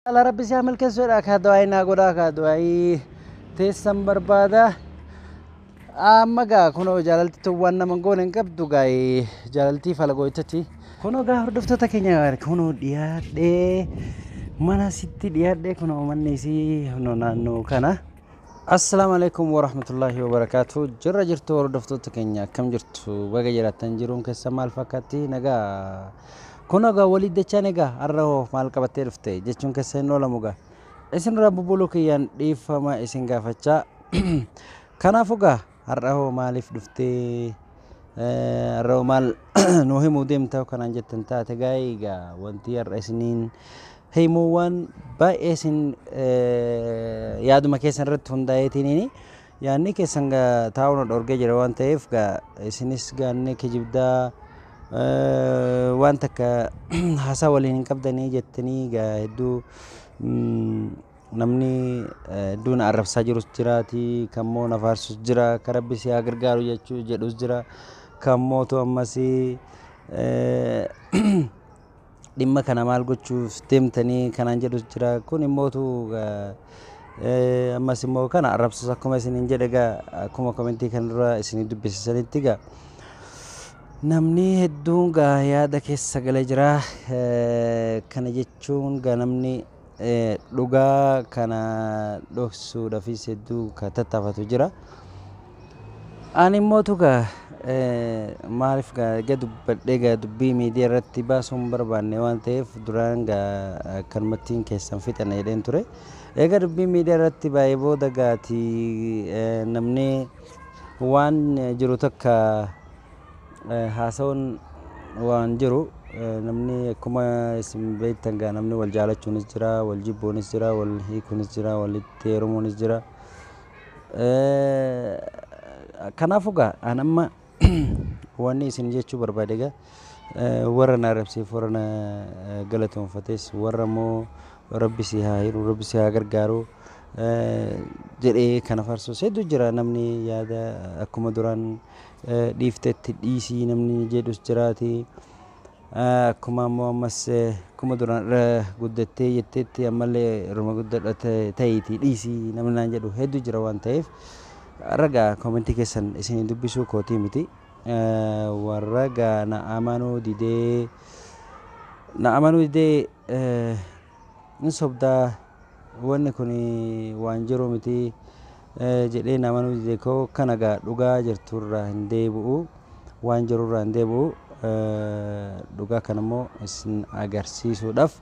على ربي سيعمل كسر أكادواي ناقودا أكادواي تيسم بربادا أما جا كونو جالتي توانا منقول إنك بدوجاي جالتي فلقويتتي كونو جا هردفت تكينيا كونو ديار دي mana sitti diyaadhe kun uummanniisi naannoo kana assalamualaikum warahmatullahi wabarakatuh jirra jirtu hordoftoota keenya akkam jirtu baga jiraattan jiruun keessa maal fakkaatti nagaa kunaga walid dachaa nagaa arroo maal qabattee dhufte jechuun keessa hin oolamu gaa isin rabbu bulu kiyyaan dhiifama isin gaafachaa kanaaf ugaa arroo maaliif dhufte arroo maal nuu himuu deemtaa kanaan jettan taate gaayigaa wanti arra isiniin هيموان بايسين يادو مكيسن رد هندايتينيني يعني كيسنغا تاونو دورجي جروان تيفغا اسينيس غاني كجبدا وانتك حساولين قبدني جتني غا هدو نمني دون عرب ساجروس جراتي كمو نفارس جرا كربسي اغرغارو جچو جدوس جرا كمو تو امسي dimma kana maal gochuuf deemtanii kanaan jedhu jira kun immootu ammas immoo kana arrabsas akkuma isiniin jedhe akkuma komentii kan dura isinii dubbisanitti namni hedduun yaada keessa galee jira kana jechuun namni dhugaa kana dhoksuudhaafis hedduu ka tattaafatu jira ani immootu maarif gadubadhe dubbii miidiyaa irratti baasuun barbaanne waan ta'eef duraan kan mattiin keessan fixan jedheen ture eega dubbii miidiyaa irratti baay'ee booda gaati namni waan jiru takka haasawun waan jiru namni akkuma isin beektan namni wal jaalachuunis jira wal jibbuunis jira wal hiikuunis jira walitti heerumuunis jira kanaafu anamma wanni isin jechuu barbaade warra na rabsiif warra na galatoonfates warra moo rabbi si haa hiru rabbi si haa gargaaru jedhee kana farsos hedduu jira namni yaada akkuma duraan dhiiftetti dhiisii namni jedhus jiraati akkuma ammoo ammas akkuma duraan guddattee jetteetti ammallee ruma guddadha ta'eeti dhiisii namni naan jedhu hedduu jira waan ta'eef ragaa komentii keessan isin dubbisuu kootii miti warraga na amanu dide insobda wanni kuni waan jiru miti jedhee na amanu dide ko kanaga dhugaa jirturra hin deebi'u waan jirurra hin deebi'u dhugaa kanammoo isin agarsiisuudhaaf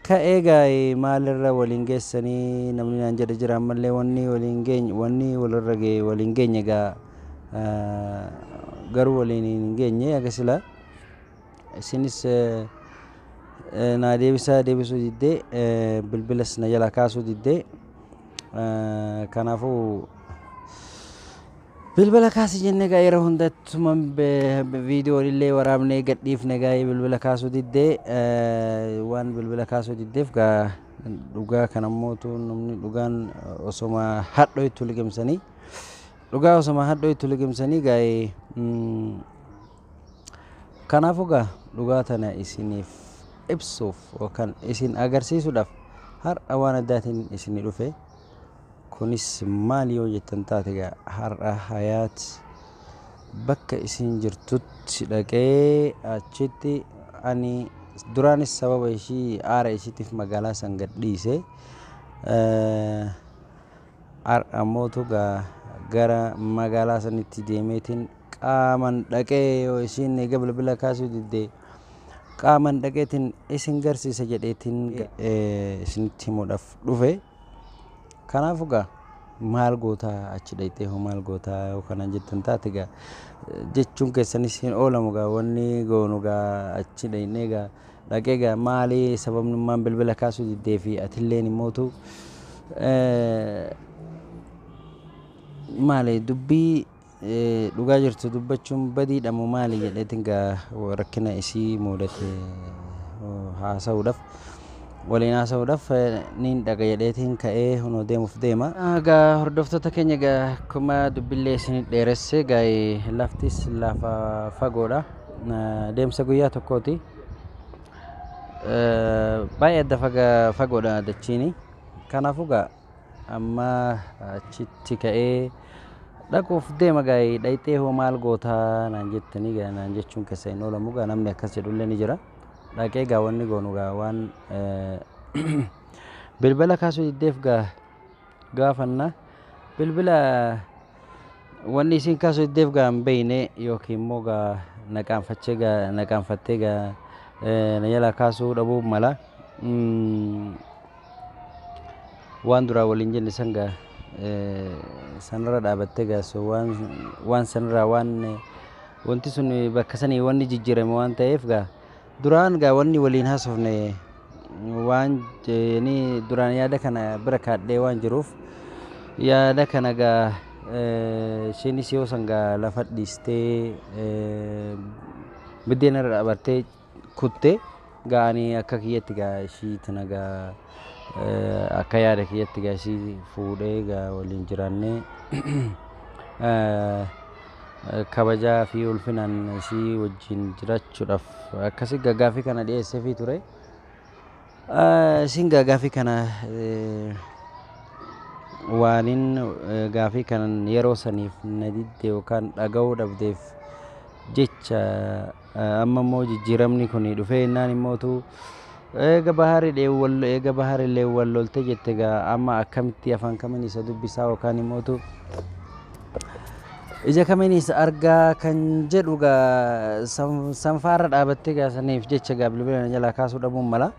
ka'eegaay maalirra waliin geessanii namni naan jedhe jira ammallee wanni waliin geenye wanni walirra waliin geenye garuu waliin geenye agasila isinis na deebisuu diddee bilbilas na jala kaasuu diddee kanaafuu bilbila kaasii jenne yeroo hundattuma viidiyoo illee waraabnee gadhiifne bilbila kaasuu diddee waan bilbila kaasuu diddeef dhugaa kanamootu namni dhugaan osoma hadhoo itti liqimsanii dhugaa osoma hadhoo itti liqimsanii kanaafu dhugaa tana isiniif ibsuuf yookaan isin agarsiisuudhaaf har'a waan addaatiin isinii dhufe kunis maal yoo jettan taate har'a hayaat bakka isin jirtutti dhaqee achitti ani duraanis sababa ishii aara ishiitiif magaalaa san gadhiise ammoo gara magaalaa sanitti deemeetiin qaaman dhaqee yoo isin eega bilbila kaasuu diddee qaaman dhaqeetiin isin garsiisa jedheetiin isinitti himuudhaaf dhufe kanaafu maal goota achi dhaytee hoo maal goota kana jettan taate jechuun keessanis hin oolamu wanni goonu achi dhaynee dhaqee maali sababnummaan bilbila kaasuu diddee fi atilleen immootu maali dubbii dhugaa jirtu dubbachuun badiidhamu maali jedheetiin rakkina isii mudate haasa'uudhaaf waliin haasa'uudhaaf niin dhaga jedheetiin ka'ee hunoo deemuuf deema hordoftoota keenya akkuma dubbillee isin dheeresse laftis lafa fagoodha deemsa guyyaa tokkooti baay'ee adda fagoodha dachiini. Kanaafuu gaa amma achitti ka'ee dhaquuf deema gaa'ii dhayxee hoo maal gootaa naan jettanii gaa naan jechuun keessa hin oolamu gaa namni akkas jedhullee ni jira. Dhaqee gaa wanni goonu gaa waan bilbila kaasuu diddeef gaa gaafanna bilbila wanni isin kaasuu diddeef gaa hin beeyne yookiin immoo gaa naqaanfattee gaa na jalaa kaasuu dhabuu mala. Waan duraa waliin jenne san gaa sanarra dhaabattee gaa so waan sanarraa wanti sun bakka sanii wanni jijjiirame waan ta'eef gaa duraan gaa wanni waliin haasofne waan ni duraan yaada kana bira kaadhee waan jiruuf yaada kana gaa isheenis yoo san gaa lafa dhiistee biddeen irra dhaabattee kuttee gaa ani akka kiyyatti gaa ishii tana gaa akka yaada kiyyatti gaa ishii fuudhee gaa waliin jiraannee kabajaa fi ulfinaan ishii wajjin jiraachuudhaaf akkasi gaggaaffii kana dhiyeesseefii ture. Isin gaggaaffii kana waanin gaaffii kanan yeroo saniif na didde yookaan dhaga'uu dhabdeef jecha amma immoo jijjiiramni kun dhufee innaan immootu eega baharillee wal lolte jette gaa amma akkamitti afaan kamiin isa dubbisaa yookaan immootu ija kamiin isa argaa kan jedhu gaa sanfaarra dhaabattee gaa saniif jecha gaa bilbila na jalaa kaasuu dhabuun mala.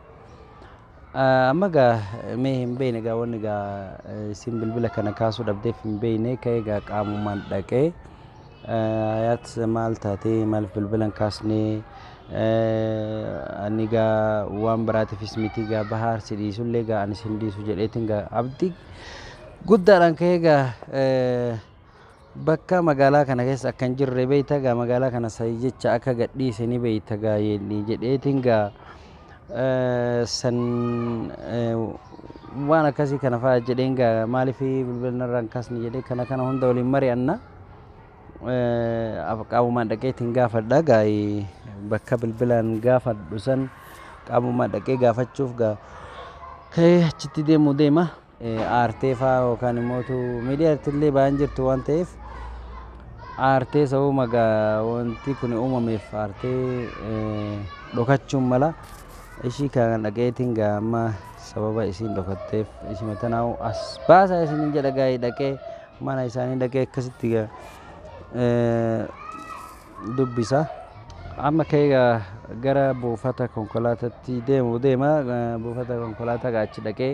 Amma gaa mee hin beekne gaa wanni gaa isin bilbila kana kaasuu dhabdeef hin beekne ka'ee gaa qaamumaan dhaqee ayaat maal taatee maaliif bilbilan kaasnee ani gaa waan biraatiifis miti gaa bahaar si dhiisullee gaa ani sin dhiisu jedheetiin gaa abdii guddaadhaan ka'ee gaa bakka magaalaa kana keessa akkan jirre beeyta gaa magaalaa kana sa'i jecha akka gadhiise ni beeyta gaa jedheetiin gaa san waan akkasii kana fa'aa jedheen gaa maaliif bilbilarraan kaasni jedhee kana hunda waliin mari'anna. Qaamumaan dhaqeetiin gaafadha gaa bakka bilbilaan gaafadhu san qaamumaan dhaqee gaafachuuf gaa ka'ee achitti deema aartee fa'aa yookaan immootu miidiyaatti illee ba'an jirtu waan ta'eef aartee sababa gaa wanti kun uumameef aartee dhokachuun mala ishii kan dhaqeetiin gaa amma sababa isiin dhokatteef ishii matanaa as baasaa isin jedha gaa dhaqee mana isaanii dhaqee akkasitti gaa dubbisa. Amma ka'ee gara buufata konkolaataatti deema buufata konkolaataa gaa achi dhaqee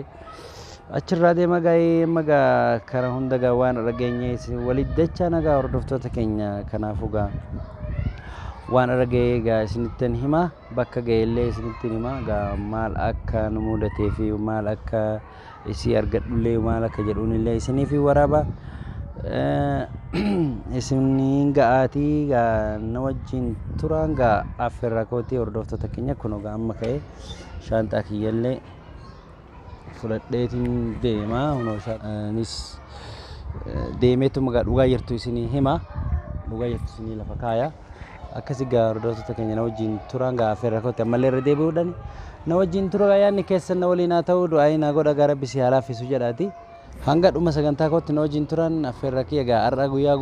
achirraa deema gaa'ee amma gaa kara hunda gaa waan dhageenye walitti dachaa nagaa hordoftoota keenya kanaafuu gaa waan argee gaa isinittin hima bakka ga'ellee isinittin hima gaa maal akka nu mudatee fi maal akka isii argadhullee maal akka jedhuunillee isinii fi waraaba isiniin ga'aatii gaa na wajjin turaan gaa affeerraa kootii hordoftoota keenya kun gaa amma ka'ee shaanxaa kiyyallee fudhadheetiin deema hunooshaanis deemeetuma gaa dhugaa jirtu isinii hima dhugaa jirtu isinii lafa kaaya akkasi gaa hordoftoota keenya na wajjin turaan gaa affeerraa kootii ammallee irra deebi'uudhaan na wajjin tura gaa yaadni keessan na waliin haa ta'uu du'aa naa godha gaa rabbi si haa laaffisu jedhaati. Hanga dhuma sagantaa kootti na wajjin turan affeerraa kiyya gaa har'a guyyaa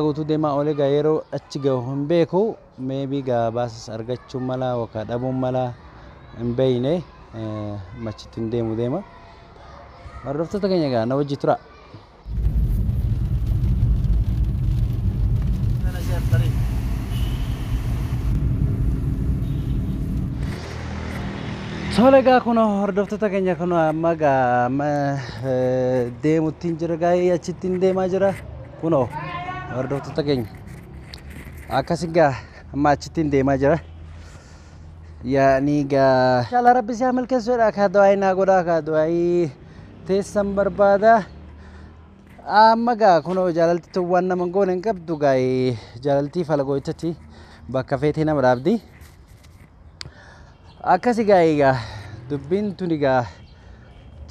guutuu deemaa oolee gaa yeroo achi gahu hin beeku meebii gaa baasas argachuun mala yookaan dhabuun mala hin beeyne machittiin deema hordoftoota keenya gaa na wajji tura. Tole gaa kun hordoftoota keenya kun amma gaa deemuttiin jira gaa achittiin deemaa jira kun hordoftoota keenya akkasi gaa amma achittiin deemaa jira yaani gaa inshallah rabbi si milkeessuudha ka du'aa naa godhaa ka du'aa teessan barbaada amma gaa kun jaalalti waan nama goone hin qabdu gaa jaalaltii falagooytatti bakka feetee nama dhaabdi. Akkasi gaa dubbiin tuni gaa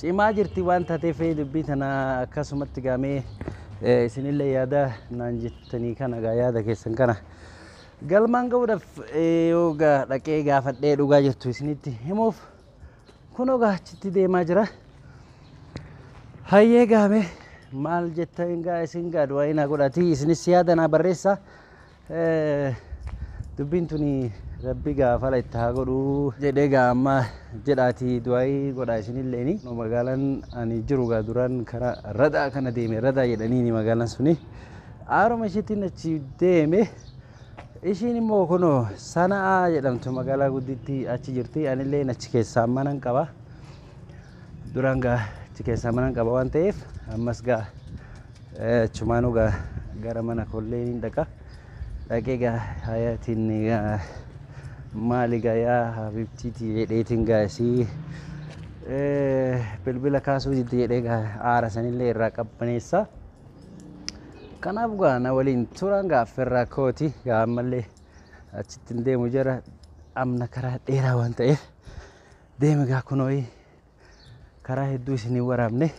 cimaa jirti waan taateef dubbii tana akkasumatti gaamee isinillee yaada naan jettanii kana gaa yaada keessan kana galmaan ga'uudhaaf yoga dhaqee gaafadhee dhugaa jirtu isinitti himuuf kunoo gaa achitti deemaa jira. Hayyee gaame maal jettan gaa isin gaa du'aa ina godhati isinis yaada naa barreessa. Dubbiin tuni rabbi gaafa la itti haa godhu jedhee gaa amma jedhaati du'aa godhaa isinilleeni. Magaalaan ani jiru gaa duraan karaa radaa kana deeme radaa jedhaniini magaalaan suni aaruma ishiitiin achi deeme. Ishiin immoo kunoo Sana'aa jedhamtu magaalaa gudditti achi jirti. Anillee achi keessaa manan qaba. Duraan gaa achi keessaa manan qaba waan ta'eef ammas gaa chumaanuu gaa gara mana kollee ni dhaqa. Dhaqee gaa hayaatiin gaa maali gaa yaa habibtiiti jedheetiin gaa isii bilbila kaasuu jiddi jedhee gaa aara sanillee irraa qabbaneessa. Kanaaf gaa na waliin turan gaa firraa kooti gaa ammallee achitti hin deemu jira amna karaa dheeraa waan ta'eef deeme gaa kunooyi karaa hedduu isinii waraabne.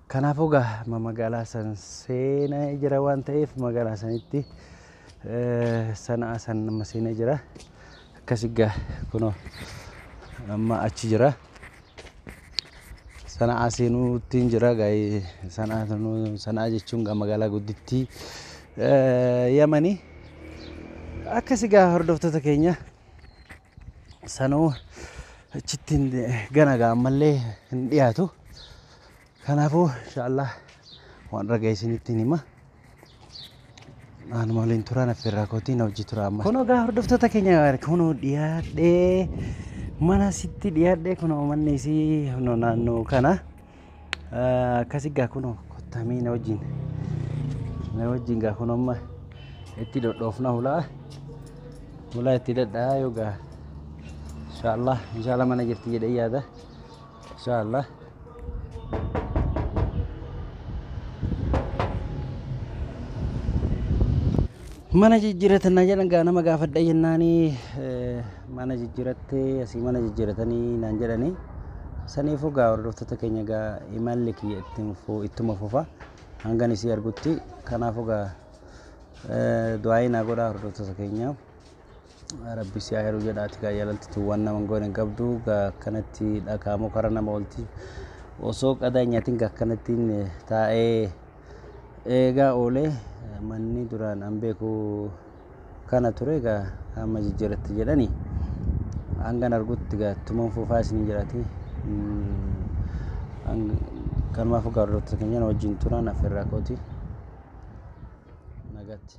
Kanaafuu gaa magaalaa san seenaa jira waan ta'eef magaalaa sanitti Sana'aa san nama seenaa jira. Akkasii gaa kunoo amma achi jira. Sana'aa seenuutti jira gaa Sana'aa jechuun gaa magaalaa guddittii Yamanii. Akkasii gaa hordoftoota keenya sanuu achitti gana gaa ammallee hin dhiyaatu. Kanaafuu inshallah waan ragaa isinitti hima. Anuma waliin turaan affeerraa kootiin hojii tura amma. Kunoo gaa hordoftoota keenya kunoo dhiyaadhee mana sitti dhiyaadhee kunoo manni isii naannoo kana akkasii gaa kunoo kottamii na wajjin gaa kunoo amma itti dhodhoofna hulaa itti dadhaa yoo gaa inshallah mana jirti jedhee yaada inshallah. Mana jijjiiratan jedhan gaa nama gaafadha jennaanii mana jijjiirattee asii mana jijjiiratanii naan jedhanii saniifuu gaa hordoftoota keenya gaa imalli kiyya ittuma fufa hangan isii argutti. Kanaafuu gaa du'aa naa godhaa hordoftoota keenya rabbi si haa heeru jedhaati gaa yaalalti waan nama goone hin qabdu gaa akkanatti dhakaamoo kara nama oolti osoo qadaa nyaatiin gaa akkanattiin taa'ee eegaa oolee manni duraan an beeku kana ture gaa amma jijjiirratti jedhanii hangan argutti gaa ittuma fufaa isin jiraati. Kanumaafuu gaa hordoftoota keenya wajjin turaan affeerraa kooti nagaatti.